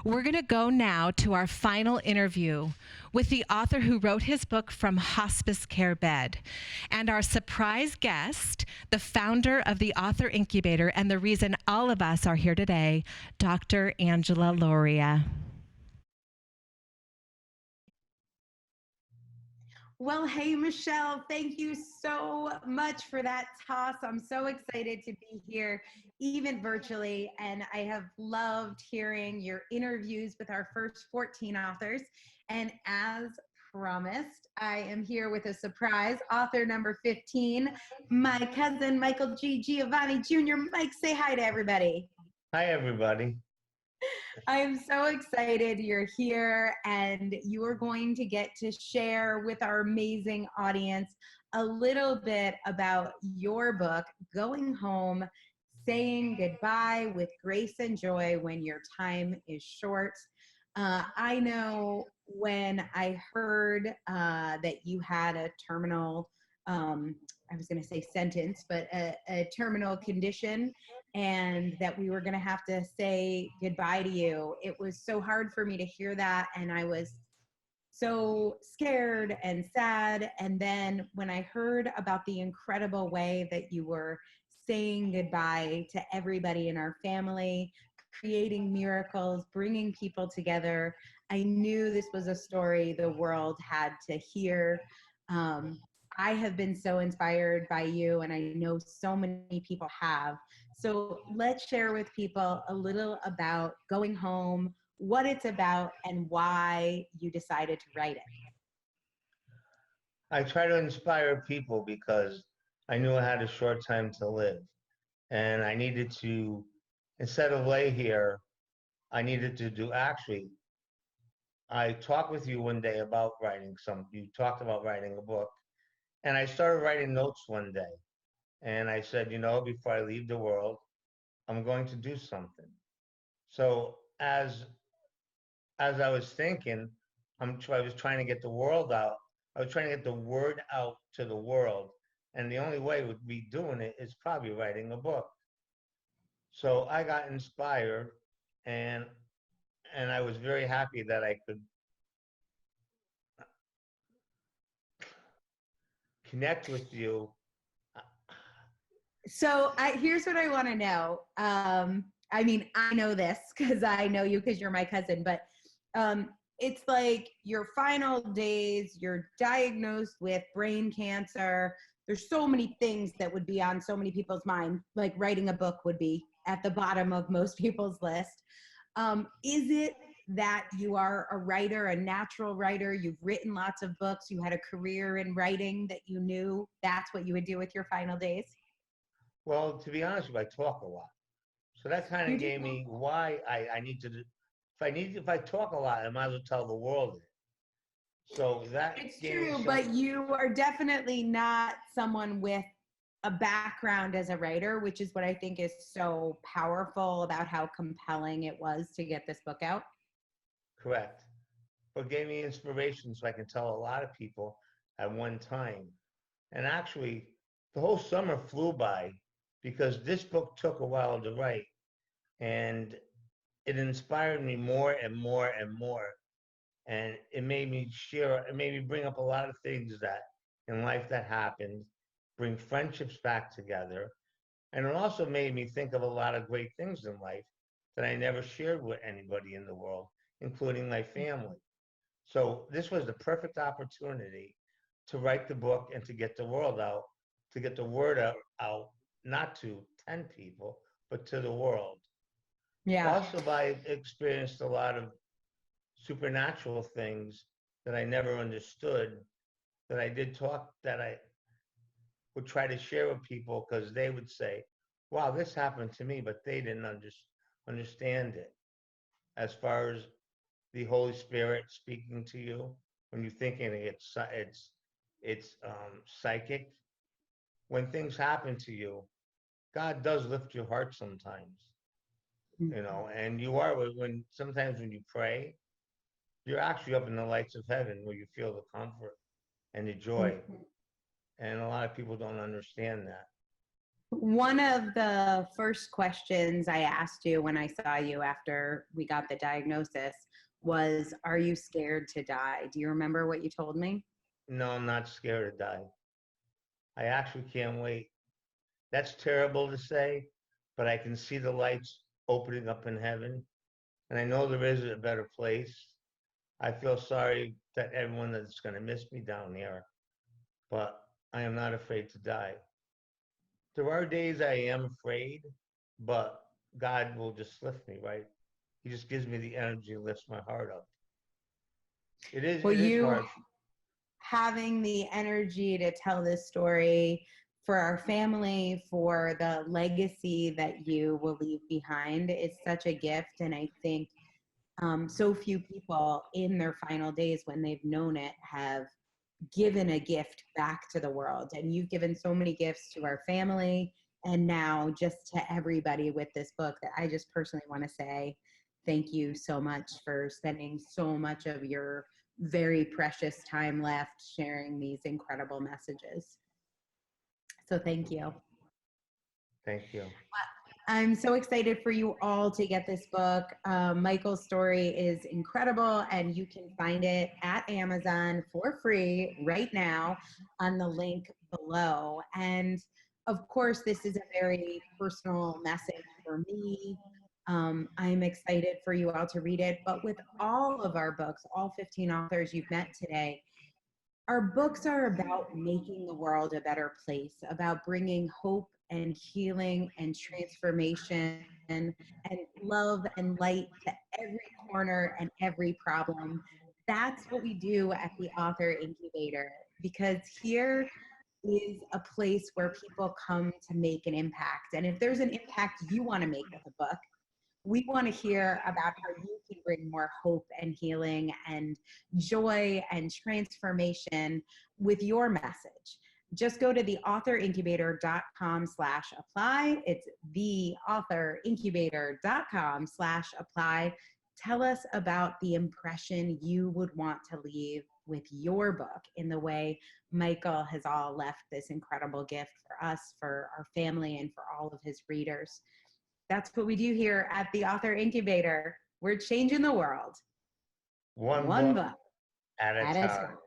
We're going to go now to our final interview with the author who wrote his book From Hospice Care Bed, and our surprise guest, the founder of the Author Incubator and the reason all of us are here today, Dr. Angela Lauria. Well, hey, Michelle, thank you so much for that toss. I'm so excited to be here, even virtually, and I have loved hearing your interviews with our first 14 authors. And as promised, I am here with a surprise, author number 15, my cousin, Michael G. Giovanni Jr. Mike, say hi to everybody. Hi, everybody. I am so excited you're here and you are going to get to share with our amazing audience a little bit about your book, Going Home, Saying Goodbye with Grace and Joy When Your Time is Short. I know when I heard that you had a terminal, I was going to say sentence, but a terminal condition, and that we were going to have to say goodbye to you. It was so hard for me to hear that, and I was so scared and sad. And then when I heard about the incredible way that you were saying goodbye to everybody in our family, creating miracles, bringing people together, I knew this was a story the world had to hear. I have been so inspired by you, and I know so many people have. So let's share with people a little about Going Home, what it's about, and why you decided to write it. I try to inspire people because I knew I had a short time to live. And I needed to, instead of lay here, I needed to do actually. I talked with you one day about writing you talked about writing a book. And I started writing notes one day. And I said, before I leave the world, I'm going to do something. So as I was thinking, I was trying to get the world out. I was trying to get the word out to the world. And the only way would be doing it is probably writing a book. So I got inspired, and I was very happy that I could connect with you. So here's what I want to know. I mean, I know this because I know you because you're my cousin, but it's like your final days, you're diagnosed with brain cancer. There's so many things that would be on so many people's mind, like writing a book would be at the bottom of most people's list. Is it that you are a writer, a natural writer? You've written lots of books. You had a career in writing that you knew that's what you would do with your final days? Well, to be honest with you, I talk a lot. So that kind of gave me why I need to. If I talk a lot, I might as well tell the world it. So that it's true, but you are definitely not someone with a background as a writer, which is what I think is so powerful about how compelling it was to get this book out. Correct. But gave me inspiration so I can tell a lot of people at one time. And actually, the whole summer flew by because this book took a while to write. And it inspired me more and more and more. And it made me bring up a lot of things that in life that happened, bring friendships back together. And it also made me think of a lot of great things in life that I never shared with anybody in the world, including my family. So this was the perfect opportunity to write the book and to get the world out, to get the word out not to 10 people, but to the world. Yeah. Also, I experienced a lot of supernatural things that I never understood, that I would try to share with people because they would say, wow, this happened to me, but they didn't understand it. As far as the Holy Spirit speaking to you, when you're thinking it's psychic. When things happen to you, God does lift your heart sometimes, and you are sometimes when you pray, you're actually up in the lights of heaven where you feel the comfort and the joy. And a lot of people don't understand that. One of the first questions I asked you when I saw you after we got the diagnosis was, are you scared to die? Do you remember what you told me? No, I'm not scared to die. I actually can't wait. That's terrible to say, but I can see the lights opening up in heaven, and I know there is a better place. I feel sorry that everyone that's going to miss me down here, but I am not afraid to die. There are days I am afraid, but God will just lift me, right? He just gives me the energy and lifts my heart up. Well, It is you hard. having the energy to tell this story for our family, for the legacy that you will leave behind is such a gift. And I think so few people in their final days when they've known it have given a gift back to the world. And you've given so many gifts to our family and now just to everybody with this book that I just personally want to say thank you so much for spending so much of your very precious time left sharing these incredible messages. So thank you. Thank you. I'm so excited for you all to get this book. Michael's story is incredible, and you can find it at Amazon for free right now on the link below. And of course, this is a very personal message for me. I'm excited for you all to read it. But with all of our books, all 15 authors you've met today, our books are about making the world a better place, about bringing hope and healing and transformation and love and light to every corner and every problem. That's what we do at the Author Incubator, because here is a place where people come to make an impact. And if there's an impact you want to make with a book, we want to hear about how you can bring more hope and healing and joy and transformation with your message. Just go to theauthorincubator.com/apply. It's theauthorincubator.com/apply. Tell us about the impression you would want to leave with your book in the way Michael has all left this incredible gift for us, for our family, and for all of his readers. That's what we do here at the Author Incubator. We're changing the world One one book book at a at a time. time.